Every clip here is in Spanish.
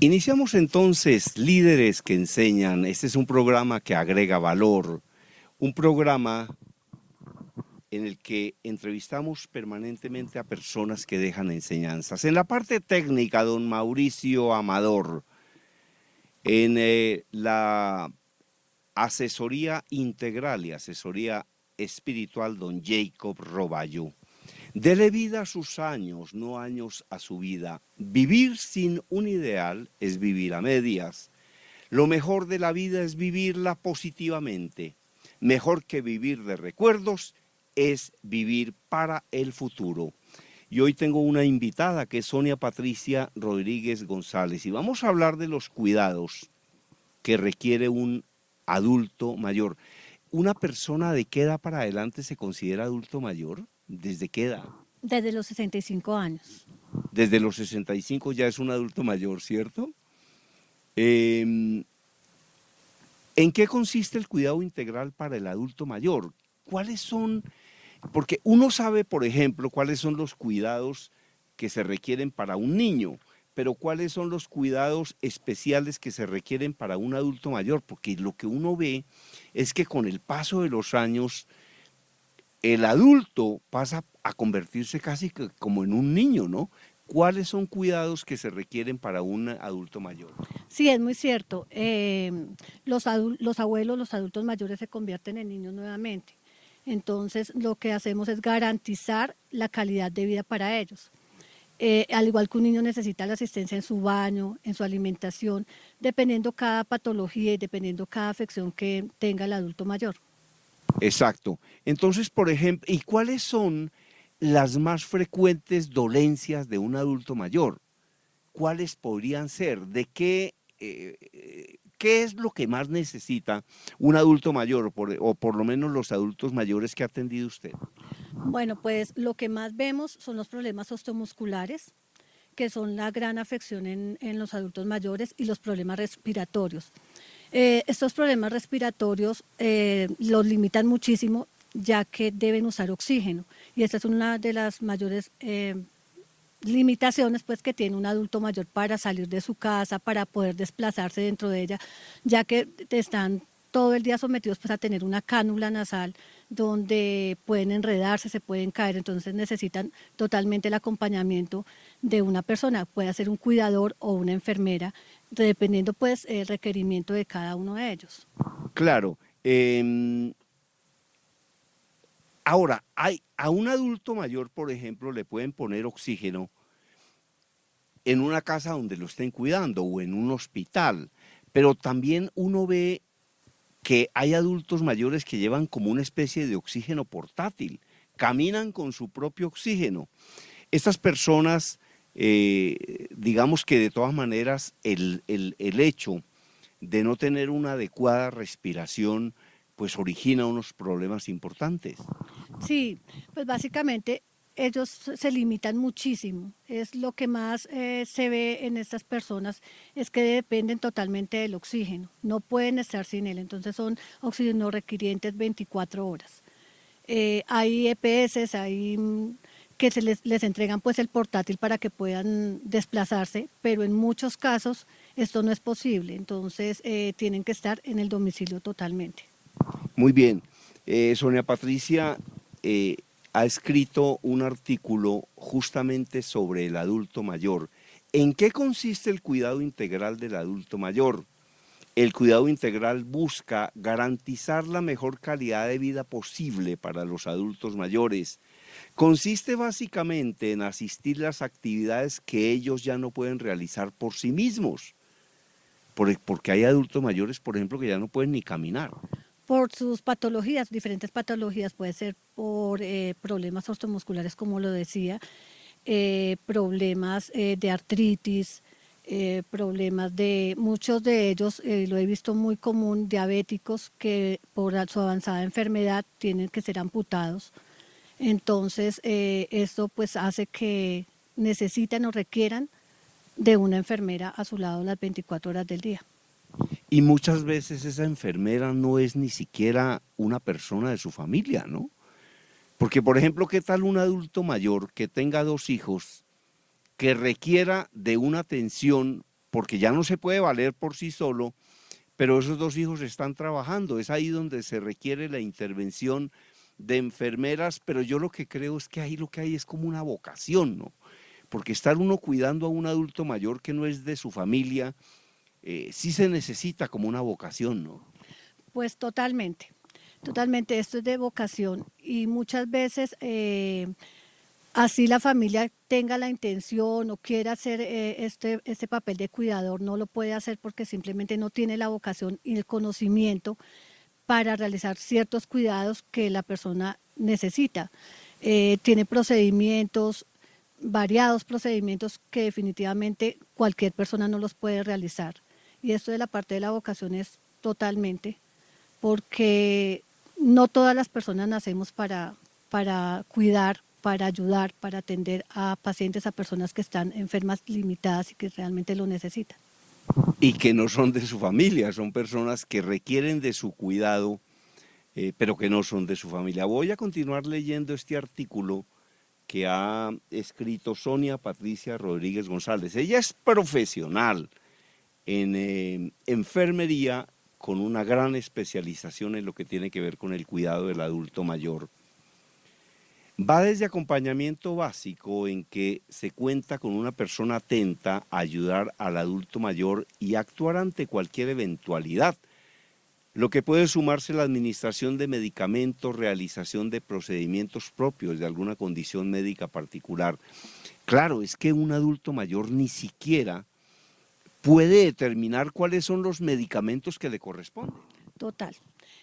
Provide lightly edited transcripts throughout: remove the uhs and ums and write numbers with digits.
Iniciamos entonces Líderes que Enseñan. Este es un programa que agrega valor, un programa en el que entrevistamos permanentemente a personas que dejan enseñanzas. En la parte técnica, don Mauricio Amador. En la asesoría integral y asesoría espiritual, don Jacob Roballo. Dele vida a sus años, no años a su vida. Vivir sin un ideal es vivir a medias. Lo mejor de la vida es vivirla positivamente. Mejor que vivir de recuerdos es vivir para el futuro. Y hoy tengo una invitada que es Sonia Patricia Rodríguez González y vamos a hablar de los cuidados que requiere un adulto mayor. ¿Una persona de qué edad para adelante se considera adulto mayor? ¿Desde qué edad? Desde los 65 años. Desde los 65 ya es un adulto mayor, ¿cierto? ¿En qué consiste el cuidado integral para el adulto mayor? ¿Cuáles son? Porque uno sabe, por ejemplo, cuáles son los cuidados que se requieren para un niño, pero cuáles son los cuidados especiales que se requieren para un adulto mayor, porque lo que uno ve es que con el paso de los años, el adulto pasa a convertirse casi como en un niño, ¿no? ¿Cuáles son cuidados que se requieren para un adulto mayor? Sí, es muy cierto. Los abuelos, los adultos mayores se convierten en niños nuevamente. Entonces, lo que hacemos es garantizar la calidad de vida para ellos. Al igual que un niño necesita la asistencia en su baño, en su alimentación, dependiendo cada patología y dependiendo cada afección que tenga el adulto mayor. Exacto. Entonces, por ejemplo, ¿y cuáles son las más frecuentes dolencias de un adulto mayor? ¿Cuáles podrían ser? ¿De qué es lo que más necesita un adulto mayor o por lo menos los adultos mayores que ha atendido usted? Bueno, pues lo que más vemos son los problemas osteomusculares, que son la gran afección en los adultos mayores, y los problemas respiratorios. Estos problemas respiratorios los limitan muchísimo, ya que deben usar oxígeno, y esta es una de las mayores limitaciones pues que tiene un adulto mayor para salir de su casa, para poder desplazarse dentro de ella, ya que están todo el día sometidos pues a tener una cánula nasal donde pueden enredarse, se pueden caer, entonces necesitan totalmente el acompañamiento de una persona, puede ser un cuidador o una enfermera, dependiendo pues el requerimiento de cada uno de ellos. Claro. Ahora, a un adulto mayor, por ejemplo, le pueden poner oxígeno en una casa donde lo estén cuidando o en un hospital, pero también uno ve que hay adultos mayores que llevan como una especie de oxígeno portátil, caminan con su propio oxígeno. Estas personas, digamos que de todas maneras el hecho de no tener una adecuada respiración, pues origina unos problemas importantes. Sí, pues básicamente ellos se limitan muchísimo. Es lo que más se ve en estas personas, es que dependen totalmente del oxígeno. No pueden estar sin él, entonces son oxígeno requirientes 24 horas. Hay EPS, que les entregan pues el portátil para que puedan desplazarse, pero en muchos casos esto no es posible, entonces tienen que estar en el domicilio totalmente. Muy bien. Sonia Patricia ha escrito un artículo justamente sobre el adulto mayor. ¿En qué consiste el cuidado integral del adulto mayor? El cuidado integral busca garantizar la mejor calidad de vida posible para los adultos mayores. Consiste básicamente en asistir las actividades que ellos ya no pueden realizar por sí mismos. Porque hay adultos mayores, por ejemplo, que ya no pueden ni caminar. Por sus patologías, diferentes patologías, puede ser por problemas osteomusculares, como lo decía, problemas de artritis, problemas de, muchos de ellos, lo he visto muy común, diabéticos que por su avanzada enfermedad tienen que ser amputados. Entonces, esto pues hace que necesiten o requieran de una enfermera a su lado las 24 horas del día. Y muchas veces esa enfermera no es ni siquiera una persona de su familia, ¿no? Porque, por ejemplo, ¿qué tal un adulto mayor que tenga 2 hijos que requiera de una atención porque ya no se puede valer por sí solo, pero esos 2 hijos están trabajando. Es ahí donde se requiere la intervención de enfermeras, pero yo lo que creo es que ahí lo que hay es como una vocación, ¿no? Porque estar uno cuidando a un adulto mayor que no es de su familia, sí se necesita como una vocación, ¿no? Pues totalmente, totalmente, esto es de vocación y muchas veces así la familia tenga la intención o quiera hacer este papel de cuidador, no lo puede hacer porque simplemente no tiene la vocación y el conocimiento para realizar ciertos cuidados que la persona necesita. Tiene procedimientos, variados procedimientos que definitivamente cualquier persona no los puede realizar. Y esto de la parte de la vocación es totalmente, porque no todas las personas nacemos para cuidar, para ayudar, para atender a pacientes, a personas que están enfermas, limitadas y que realmente lo necesitan. Y que no son de su familia, son personas que requieren de su cuidado, pero que no son de su familia. Voy a continuar leyendo este artículo que ha escrito Sonia Patricia Rodríguez González. Ella es profesional en enfermería con una gran especialización en lo que tiene que ver con el cuidado del adulto mayor. Va desde acompañamiento básico, en que se cuenta con una persona atenta a ayudar al adulto mayor y actuar ante cualquier eventualidad, lo que puede sumarse la administración de medicamentos, realización de procedimientos propios de alguna condición médica particular. Claro, es que un adulto mayor ni siquiera puede determinar cuáles son los medicamentos que le corresponden. Total.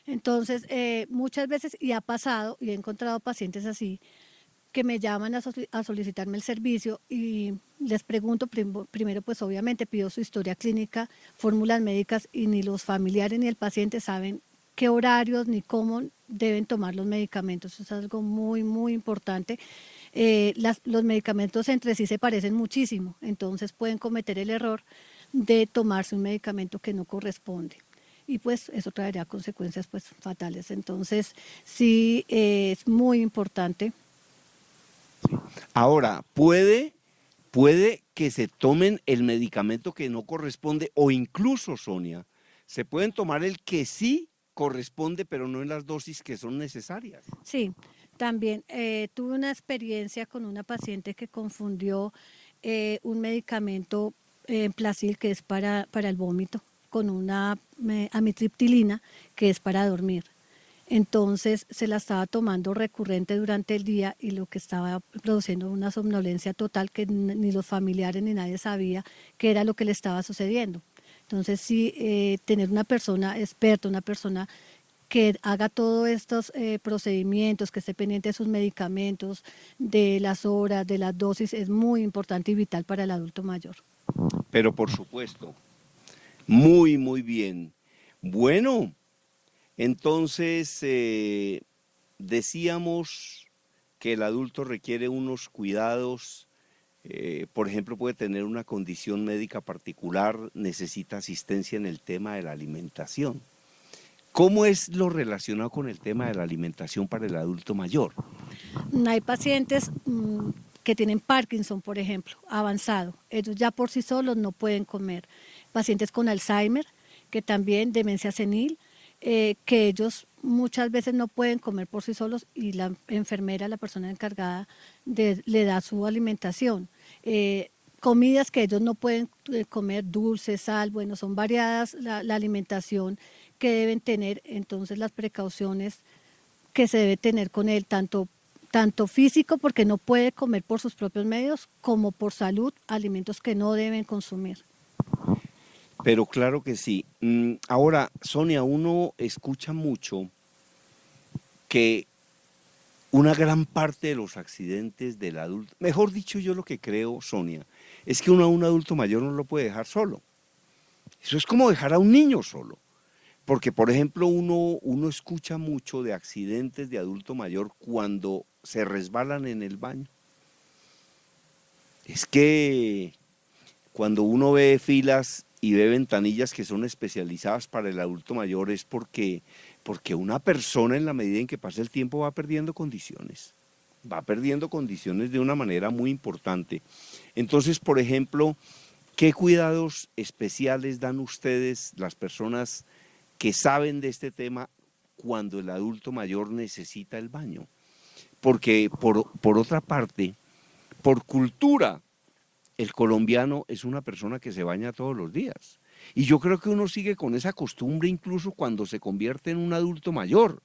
Entonces, muchas veces, y ha pasado, y he encontrado pacientes así, que me llaman a solicitarme el servicio y les pregunto, primero pues obviamente pido su historia clínica, fórmulas médicas, y ni los familiares ni el paciente saben qué horarios ni cómo deben tomar los medicamentos. Eso es algo muy, muy importante. Los medicamentos entre sí se parecen muchísimo, entonces pueden cometer el error de tomarse un medicamento que no corresponde. Y pues eso traería consecuencias pues fatales. Entonces sí es muy importante. Ahora, puede que se tomen el medicamento que no corresponde, o incluso, Sonia, se pueden tomar el que sí corresponde, pero no en las dosis que son necesarias. Sí, también tuve una experiencia con una paciente que confundió un medicamento Placil, que es para el vómito, con una amitriptilina, que es para dormir. Entonces se la estaba tomando recurrente durante el día y lo que estaba produciendo una somnolencia total que ni los familiares ni nadie sabía qué era lo que le estaba sucediendo. Entonces sí, tener una persona experta, una persona que haga todos estos procedimientos, que esté pendiente de sus medicamentos, de las horas, de las dosis, es muy importante y vital para el adulto mayor. Pero por supuesto, muy, muy bien. Bueno, entonces decíamos que el adulto requiere unos cuidados, por ejemplo, puede tener una condición médica particular, necesita asistencia en el tema de la alimentación. ¿Cómo es lo relacionado con el tema de la alimentación para el adulto mayor? Hay pacientes que tienen Parkinson, por ejemplo, avanzado. Ellos ya por sí solos no pueden comer. Pacientes con Alzheimer, que también demencia senil, que ellos muchas veces no pueden comer por sí solos y la enfermera, la persona encargada, le da su alimentación. Comidas que ellos no pueden comer, dulce, sal, bueno, son variadas la alimentación que deben tener, entonces las precauciones que se debe tener con él, tanto físico, porque no puede comer por sus propios medios, como por salud, alimentos que no deben consumir. Pero claro que sí. Ahora, Sonia, uno escucha mucho que una gran parte de los accidentes del adulto, mejor dicho, yo lo que creo, Sonia, es que uno a un adulto mayor no lo puede dejar solo. Eso es como dejar a un niño solo. Porque, por ejemplo, uno escucha mucho de accidentes de adulto mayor cuando se resbalan en el baño. Es que cuando uno ve filas y ve ventanillas que son especializadas para el adulto mayor, es porque una persona, en la medida en que pasa el tiempo, va perdiendo condiciones de una manera muy importante. Entonces, por ejemplo, ¿Qué cuidados especiales dan ustedes, las personas que saben de este tema, cuando el adulto mayor necesita el baño? Porque por otra parte, por cultura, el colombiano es una persona que se baña todos los días. Y yo creo que uno sigue con esa costumbre incluso cuando se convierte en un adulto mayor.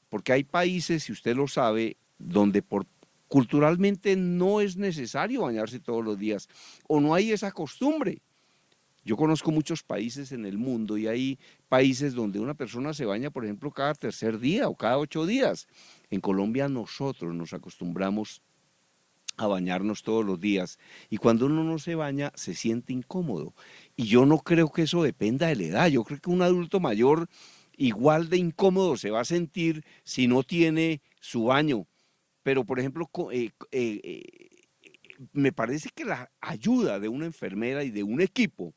Porque hay países, si usted lo sabe, donde culturalmente no es necesario bañarse todos los días o no hay esa costumbre. Yo conozco muchos países en el mundo y hay países donde una persona se baña, por ejemplo, cada tercer día o cada 8 días. En Colombia nosotros nos acostumbramos a bañarnos todos los días y cuando uno no se baña se siente incómodo. Y yo no creo que eso dependa de la edad. Yo creo que un adulto mayor igual de incómodo se va a sentir si no tiene su baño. Pero, por ejemplo, me parece que la ayuda de una enfermera y de un equipo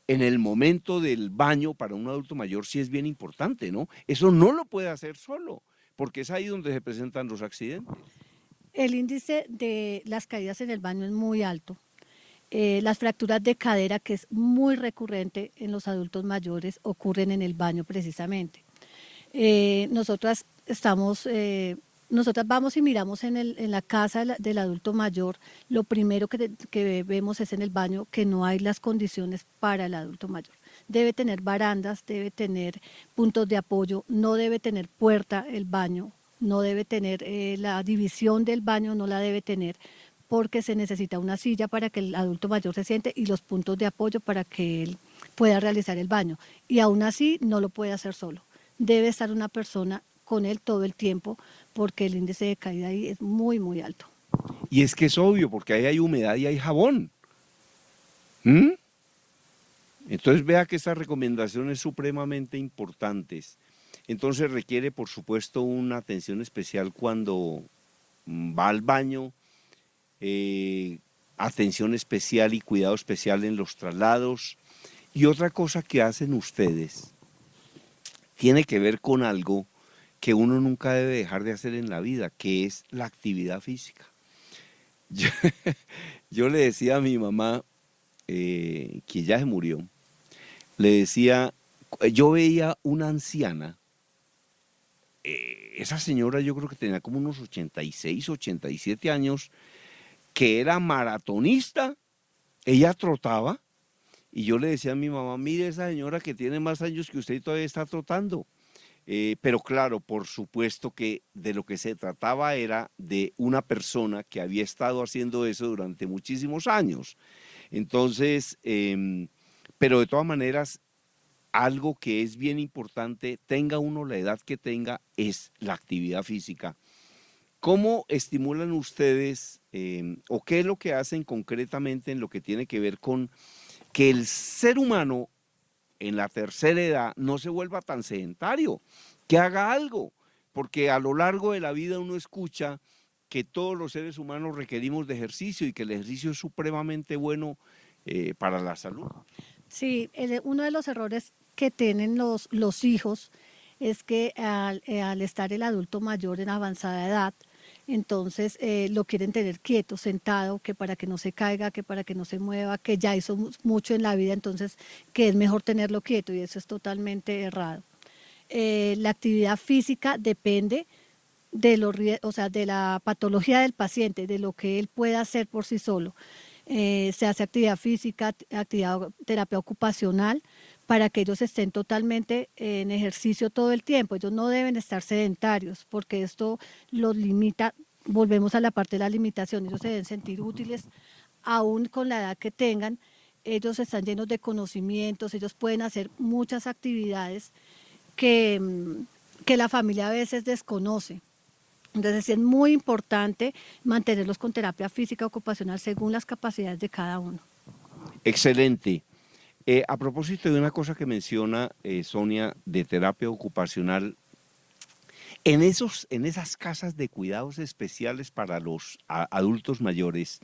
en el momento del baño para un adulto mayor sí es bien importante, ¿no? Eso no lo puede hacer solo, porque es ahí donde se presentan los accidentes. El índice de las caídas en el baño es muy alto. Las fracturas de cadera, que es muy recurrente en los adultos mayores, ocurren en el baño precisamente. Nosotras vamos y miramos en la casa del adulto mayor, lo primero que vemos es en el baño que no hay las condiciones para el adulto mayor. Debe tener barandas, debe tener puntos de apoyo, no debe tener puerta el baño, no debe tener la división del baño, no la debe tener, porque se necesita una silla para que el adulto mayor se siente y los puntos de apoyo para que él pueda realizar el baño. Y aún así no lo puede hacer solo. Debe estar una persona con él todo el tiempo porque el índice de caída ahí es muy, muy alto. Y es que es obvio, porque ahí hay humedad y hay jabón. ¿Mm? Entonces vea que estas recomendaciones supremamente importantes. Entonces requiere, por supuesto, una atención especial cuando va al baño, atención especial y cuidado especial en los traslados. Y otra cosa que hacen ustedes tiene que ver con algo que uno nunca debe dejar de hacer en la vida, que es la actividad física. Yo le decía a mi mamá, que ya se murió, le decía, yo veía una anciana, esa señora yo creo que tenía como unos 86, 87 años, que era maratonista, ella trotaba, y yo le decía a mi mamá, mire esa señora que tiene más años que usted y todavía está trotando. Pero claro, por supuesto que de lo que se trataba era de una persona que había estado haciendo eso durante muchísimos años. Entonces, pero de todas maneras, algo que es bien importante, tenga uno la edad que tenga, es la actividad física. ¿Cómo estimulan ustedes o qué es lo que hacen concretamente en lo que tiene que ver con que el ser humano en la tercera edad no se vuelva tan sedentario, que haga algo? Porque a lo largo de la vida uno escucha que todos los seres humanos requerimos de ejercicio y que el ejercicio es supremamente bueno para la salud. Sí, uno de los errores que tienen los hijos es que al estar el adulto mayor en avanzada edad, entonces lo quieren tener quieto, sentado, que para que no se caiga, que para que no se mueva, que ya hizo mucho en la vida, entonces que es mejor tenerlo quieto y eso es totalmente errado. La actividad física depende de la patología del paciente, de lo que él pueda hacer por sí solo. Se hace actividad física, terapia ocupacional, para que ellos estén totalmente en ejercicio todo el tiempo. Ellos no deben estar sedentarios porque esto los limita. Volvemos a la parte de la limitación. Ellos se deben sentir útiles aún con la edad que tengan. Ellos están llenos de conocimientos, ellos pueden hacer muchas actividades que la familia a veces desconoce. Entonces es muy importante mantenerlos con terapia física ocupacional según las capacidades de cada uno. Excelente. A propósito de una cosa que menciona Sonia de terapia ocupacional, en esas casas de cuidados especiales para los adultos mayores,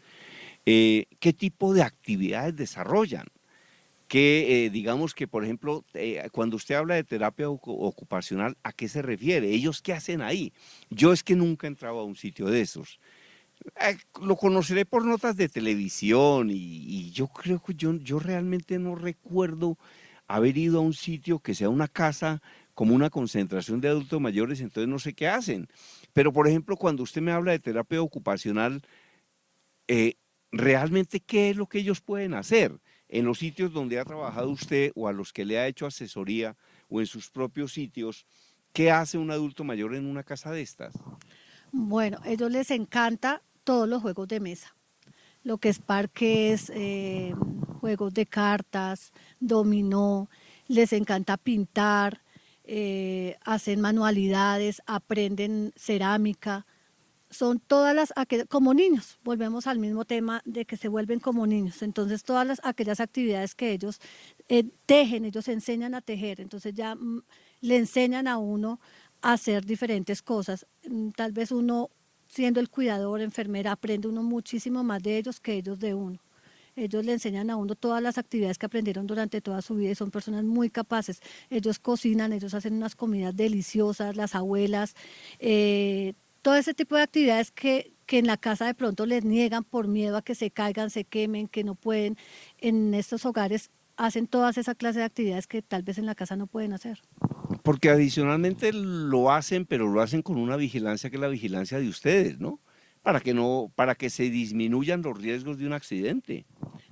¿qué tipo de actividades desarrollan? Que digamos que, por ejemplo, cuando usted habla de terapia ocupacional, ¿a qué se refiere? ¿Ellos qué hacen ahí? Yo es que nunca he entrado a un sitio de esos. Lo conoceré por notas de televisión y yo creo que yo realmente no recuerdo haber ido a un sitio que sea una casa como una concentración de adultos mayores, entonces no sé qué hacen. Pero, por ejemplo, cuando usted me habla de terapia ocupacional, eh, realmente, ¿qué es lo que ellos pueden hacer en los sitios donde ha trabajado usted o a los que le ha hecho asesoría o en sus propios sitios? ¿Qué hace un adulto mayor en una casa de estas? Bueno, a ellos les encanta todos los juegos de mesa, lo que es parques, juegos de cartas, dominó, les encanta pintar, hacen manualidades, aprenden cerámica, son todas como niños, volvemos al mismo tema de que se vuelven como niños, entonces aquellas actividades que ellos tejen, ellos enseñan a tejer, entonces ya le enseñan a uno a hacer diferentes cosas, tal vez uno siendo el cuidador, enfermera, aprende uno muchísimo más de ellos que ellos de uno. Ellos le enseñan a uno todas las actividades que aprendieron durante toda su vida y son personas muy capaces. Ellos cocinan, ellos hacen unas comidas deliciosas, las abuelas, todo ese tipo de actividades que en la casa de pronto les niegan por miedo a que se caigan, se quemen, que no pueden. En estos hogares hacen todas esas clases de actividades que tal vez en la casa no pueden hacer. Porque adicionalmente lo hacen, pero lo hacen con una vigilancia que es la vigilancia de ustedes, ¿no? Para que no, para que se disminuyan los riesgos de un accidente.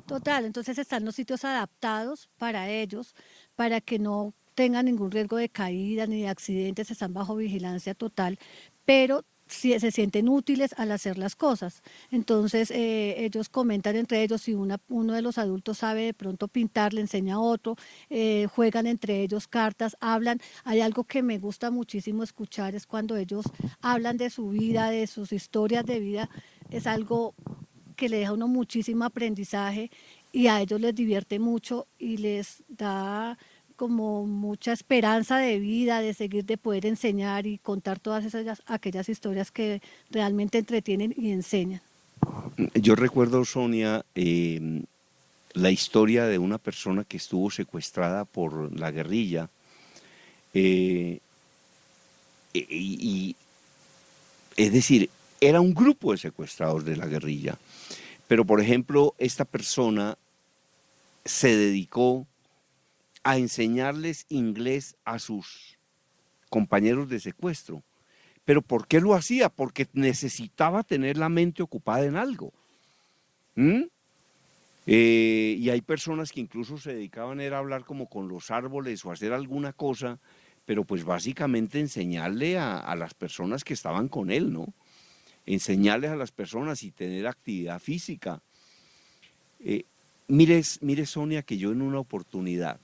Total, entonces están los sitios adaptados para ellos, para que no tengan ningún riesgo de caída ni de accidentes, están bajo vigilancia total, pero sí se sienten útiles al hacer las cosas. Entonces ellos comentan entre ellos, si uno de los adultos sabe de pronto pintar, le enseña a otro, juegan entre ellos cartas, hablan. Hay algo que me gusta muchísimo escuchar, es cuando ellos hablan de su vida, de sus historias de vida, es algo que le deja a uno muchísimo aprendizaje y a ellos les divierte mucho y les da como mucha esperanza de vida, de seguir, de poder enseñar y contar aquellas historias que realmente entretienen y enseñan. Yo recuerdo, Sonia, la historia de una persona que estuvo secuestrada por la guerrilla eh, y, es decir, era un grupo de secuestrados de la guerrilla. Pero, por ejemplo, esta persona se dedicó a enseñarles inglés a sus compañeros de secuestro. ¿Pero por qué lo hacía? Porque necesitaba tener la mente ocupada en algo. ¿Mm? Y hay personas que incluso se dedicaban a hablar como con los árboles o hacer alguna cosa, pero pues básicamente enseñarle a las personas que estaban con él, ¿no? Enseñarles a las personas y tener actividad física. Mire, Sonia, que yo en una oportunidad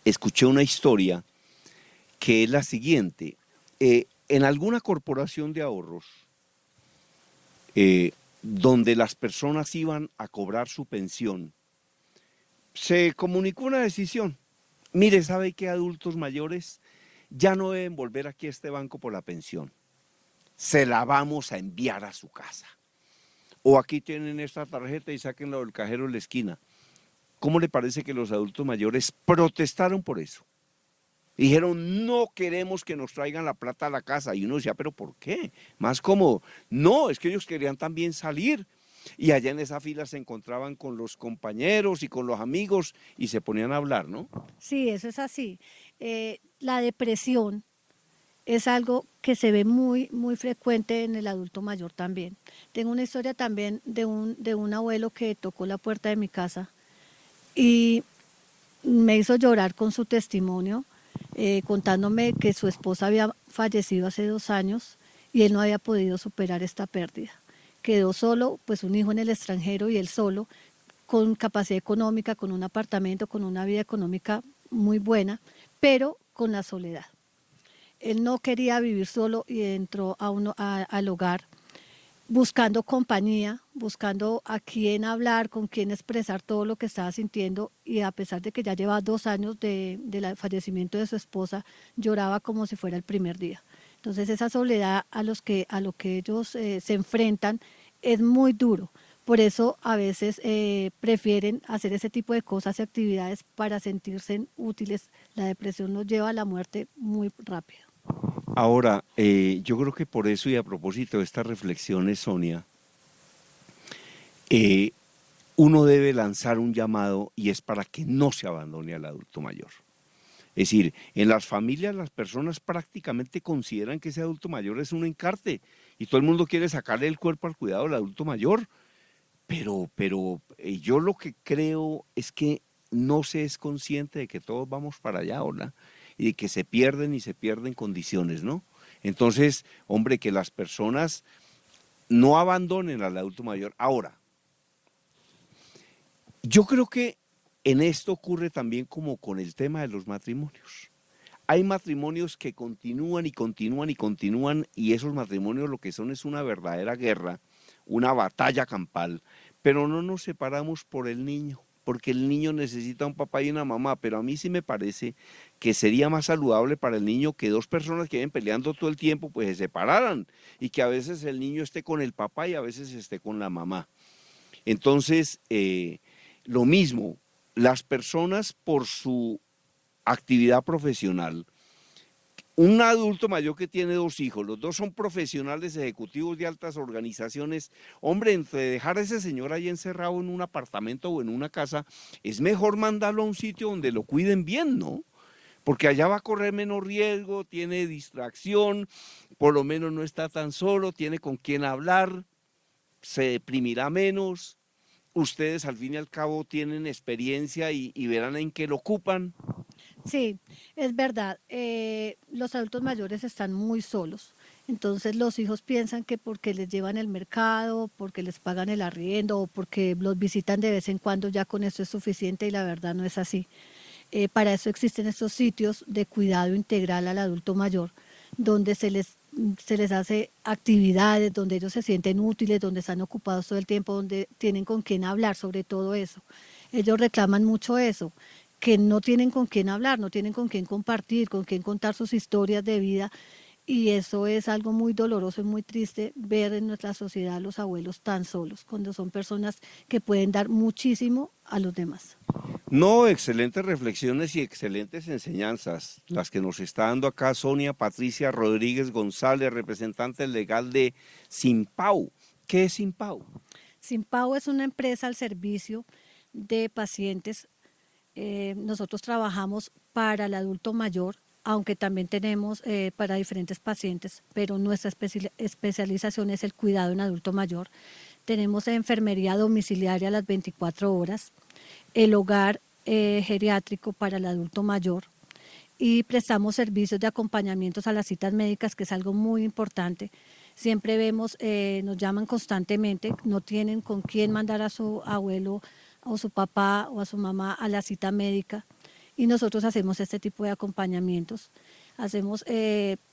escuché una historia que es la siguiente. En alguna corporación de ahorros, donde las personas iban a cobrar su pensión, se comunicó una decisión. Mire, ¿sabe qué? Adultos mayores ya no deben volver aquí a este banco por la pensión. Se la vamos a enviar a su casa. O aquí tienen esta tarjeta y sáquenla del cajero en la esquina. ¿Cómo le parece que los adultos mayores protestaron por eso? Dijeron, no queremos que nos traigan la plata a la casa. Y uno decía, ¿pero por qué? Más cómodo. No, es que ellos querían también salir. Y allá en esa fila se encontraban con los compañeros y con los amigos y se ponían a hablar, ¿no? Sí, eso es así. La depresión es algo que se ve muy, muy frecuente en el adulto mayor también. Tengo una historia también de un abuelo que tocó la puerta de mi casa y me hizo llorar con su testimonio, contándome que su esposa había fallecido hace 2 años y él no había podido superar esta pérdida. Quedó solo, pues un hijo en el extranjero y él solo, con capacidad económica, con un apartamento, con una vida económica muy buena, pero con la soledad. Él no quería vivir solo y entró al hogar buscando compañía, buscando a quién hablar, con quién expresar todo lo que estaba sintiendo y a pesar de que ya lleva 2 años del fallecimiento de su esposa, lloraba como si fuera el primer día. Entonces esa soledad a lo que ellos se enfrentan es muy duro. Por eso a veces prefieren hacer ese tipo de cosas y actividades para sentirse útiles. La depresión nos lleva a la muerte muy rápido. Ahora, yo creo que por eso y a propósito de estas reflexiones, Sonia, eh, uno debe lanzar un llamado y es para que no se abandone al adulto mayor. Es decir, en las familias las personas prácticamente consideran que ese adulto mayor es un encarte y todo el mundo quiere sacarle el cuerpo al cuidado del adulto mayor, pero yo lo que creo es que no se es consciente de que todos vamos para allá, ¿hola? Y de que se pierden y se pierden condiciones, ¿no? Entonces, hombre, que las personas no abandonen al adulto mayor. Ahora, yo creo que en esto ocurre también como con el tema de los matrimonios. Hay matrimonios que continúan y continúan y continúan y esos matrimonios lo que son es una verdadera guerra, una batalla campal, pero no nos separamos por el niño, porque el niño necesita un papá y una mamá, pero a mí sí me parece que sería más saludable para el niño que dos personas que vienen peleando todo el tiempo pues se separaran y que a veces el niño esté con el papá y a veces esté con la mamá. Entonces, lo mismo, las personas por su actividad profesional, un adulto mayor que tiene dos hijos, los dos son profesionales ejecutivos de altas organizaciones, hombre, entre dejar a ese señor ahí encerrado en un apartamento o en una casa, es mejor mandarlo a un sitio donde lo cuiden bien, ¿no? Porque allá va a correr menos riesgo, tiene distracción, por lo menos no está tan solo, tiene con quién hablar, se deprimirá menos. Ustedes al fin y al cabo tienen experiencia y verán en qué lo ocupan. Sí, es verdad. Los adultos mayores están muy solos. Entonces los hijos piensan que porque les llevan el mercado, porque les pagan el arriendo o porque los visitan de vez en cuando ya con eso es suficiente y la verdad no es así. Para eso existen estos sitios de cuidado integral al adulto mayor, donde se les hace actividades, donde ellos se sienten útiles, donde están ocupados todo el tiempo, donde tienen con quién hablar sobre todo eso. Ellos reclaman mucho eso, que no tienen con quién hablar, no tienen con quién compartir, con quién contar sus historias de vida. Y eso es algo muy doloroso y muy triste ver en nuestra sociedad a los abuelos tan solos, cuando son personas que pueden dar muchísimo a los demás. No, excelentes reflexiones y excelentes enseñanzas, las que nos está dando acá Sonia Patricia Rodríguez González, representante legal de Simpau. ¿Qué es Simpau? Simpao es una empresa al servicio de pacientes. Nosotros trabajamos para el adulto mayor, aunque también tenemos para diferentes pacientes, pero nuestra especialización es el cuidado en adulto mayor. Tenemos enfermería domiciliaria a las 24 horas, el hogar geriátrico para el adulto mayor y prestamos servicios de acompañamientos a las citas médicas, que es algo muy importante. Siempre vemos, nos llaman constantemente, no tienen con quién mandar a su abuelo o su papá o a su mamá a la cita médica y nosotros hacemos este tipo de acompañamientos. Hacemos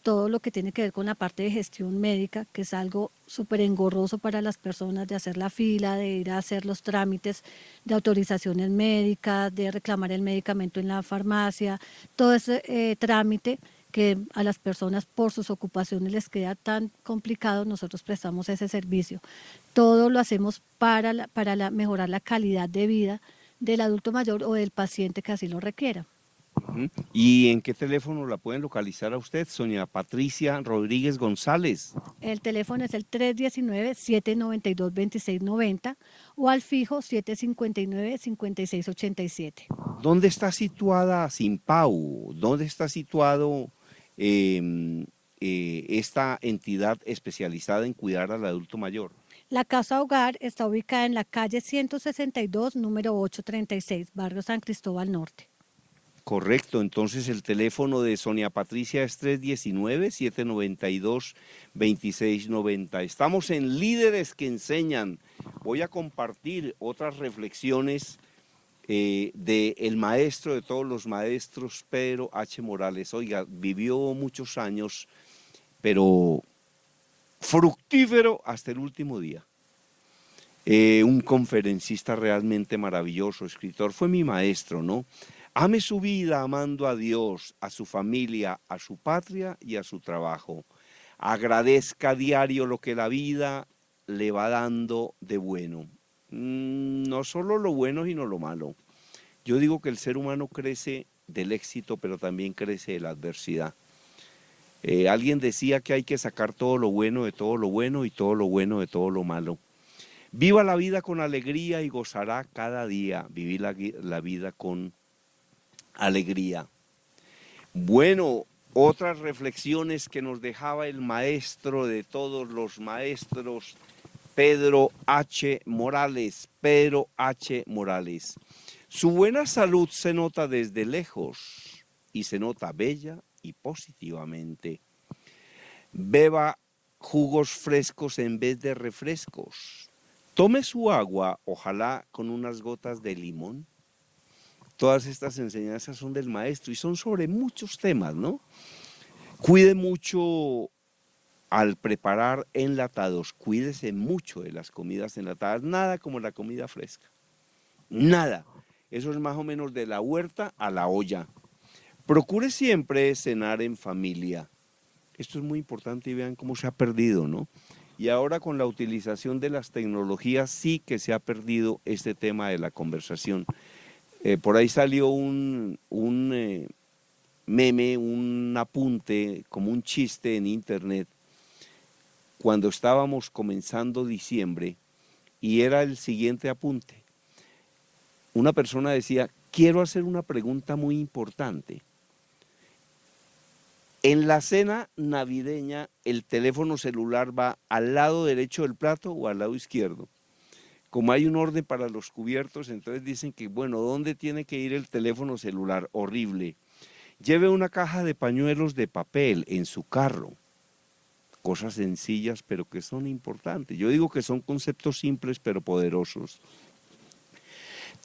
todo lo que tiene que ver con la parte de gestión médica, que es algo súper engorroso para las personas, de hacer la fila, de ir a hacer los trámites de autorizaciones médicas, de reclamar el medicamento en la farmacia, todo ese trámite que a las personas por sus ocupaciones les queda tan complicado, nosotros prestamos ese servicio. Todo lo hacemos para mejorar la calidad de vida del adulto mayor o del paciente que así lo requiera. ¿Y en qué teléfono la pueden localizar a usted, Sonia Patricia Rodríguez González? El teléfono es el 319-792-2690 o al fijo 759-5687. ¿Dónde está situada Simpau? ¿Dónde está situado esta entidad especializada en cuidar al adulto mayor? La casa hogar está ubicada en la calle 162, número 836, barrio San Cristóbal Norte. Correcto, entonces el teléfono de Sonia Patricia es 319-792-2690. Estamos en Líderes que Enseñan. Voy a compartir otras reflexiones del maestro de todos los maestros, Pedro H. Morales. Oiga, vivió muchos años, pero fructífero hasta el último día. Un conferencista realmente maravilloso, escritor, fue mi maestro, ¿no? Ame su vida amando a Dios, a su familia, a su patria y a su trabajo. Agradezca a diario lo que la vida le va dando de bueno. No solo lo bueno, sino lo malo. Yo digo que el ser humano crece del éxito, pero también crece de la adversidad. Alguien decía que hay que sacar todo lo bueno de todo lo bueno y todo lo bueno de todo lo malo. Viva la vida con alegría y gozará cada día. Vivir la vida con alegría. Bueno, otras reflexiones que nos dejaba el maestro de todos los maestros, Pedro H. Morales. Pedro H. Morales. Su buena salud se nota desde lejos y se nota bella y positivamente. Beba jugos frescos en vez de refrescos. Tome su agua, ojalá con unas gotas de limón. Todas estas enseñanzas son del maestro y son sobre muchos temas, ¿no? Cuide mucho al preparar enlatados, cuídese mucho de las comidas enlatadas, nada como la comida fresca, nada. Eso es más o menos de la huerta a la olla. Procure siempre cenar en familia. Esto es muy importante y vean cómo se ha perdido, ¿no? Y ahora con la utilización de las tecnologías sí que se ha perdido este tema de la conversación. Por ahí salió un meme, un apunte, como un chiste en internet, cuando estábamos comenzando diciembre, y era el siguiente apunte. Una persona decía, quiero hacer una pregunta muy importante. En la cena navideña, ¿el teléfono celular va al lado derecho del plato o al lado izquierdo? Como hay un orden para los cubiertos, entonces dicen que, bueno, ¿dónde tiene que ir el teléfono celular? Horrible. Lleve una caja de pañuelos de papel en su carro. Cosas sencillas, pero que son importantes. Yo digo que son conceptos simples, pero poderosos.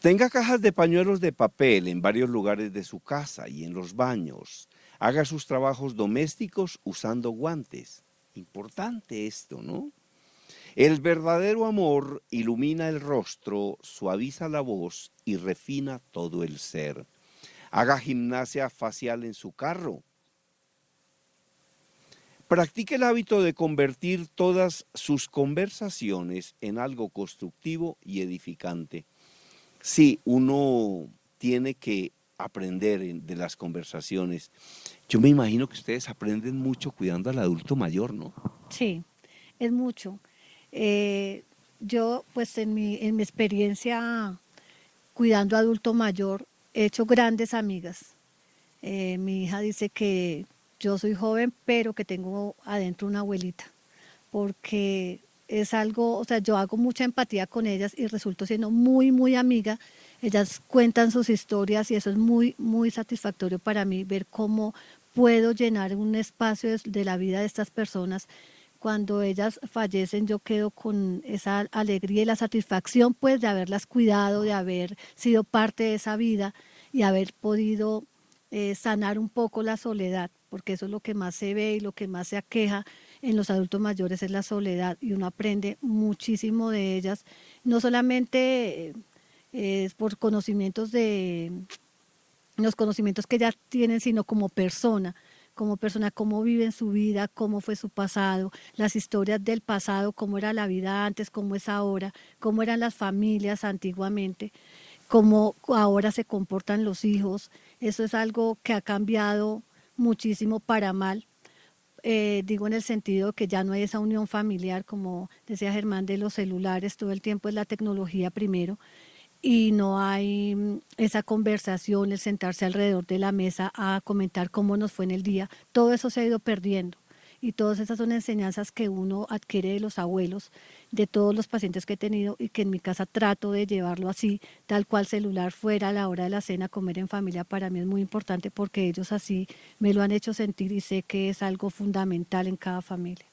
Tenga cajas de pañuelos de papel en varios lugares de su casa y en los baños. Haga sus trabajos domésticos usando guantes. Importante esto, ¿no? El verdadero amor ilumina el rostro, suaviza la voz y refina todo el ser. Haga gimnasia facial en su carro. Practique el hábito de convertir todas sus conversaciones en algo constructivo y edificante. Sí, uno tiene que aprender de las conversaciones. Yo me imagino que ustedes aprenden mucho cuidando al adulto mayor, ¿no? Sí, es mucho. Yo, pues en mi experiencia cuidando a adulto mayor, he hecho grandes amigas. Mi hija dice que yo soy joven, pero que tengo adentro una abuelita, porque es algo, o sea, yo hago mucha empatía con ellas y resulto siendo muy, muy amiga. Ellas cuentan sus historias y eso es muy, muy satisfactorio para mí, ver cómo puedo llenar un espacio de la vida de estas personas. Cuando ellas fallecen, yo quedo con esa alegría y la satisfacción, pues, de haberlas cuidado, de haber sido parte de esa vida y haber podido sanar un poco la soledad, porque eso es lo que más se ve y lo que más se aqueja en los adultos mayores es la soledad, y uno aprende muchísimo de ellas, no solamente por conocimientos de los conocimientos que ellas tienen, sino como persona, cómo viven su vida, cómo fue su pasado, las historias del pasado, cómo era la vida antes, cómo es ahora, cómo eran las familias antiguamente, cómo ahora se comportan los hijos. Eso es algo que ha cambiado muchísimo para mal. Digo en el sentido que ya no hay esa unión familiar, como decía Germán, de los celulares, todo el tiempo es la tecnología primero y no hay esa conversación, el sentarse alrededor de la mesa a comentar cómo nos fue en el día. Todo eso se ha ido perdiendo y todas esas son enseñanzas que uno adquiere de los abuelos, de todos los pacientes que he tenido, y que en mi casa trato de llevarlo así, tal cual celular fuera a la hora de la cena, comer en familia para mí es muy importante porque ellos así me lo han hecho sentir y sé que es algo fundamental en cada familia.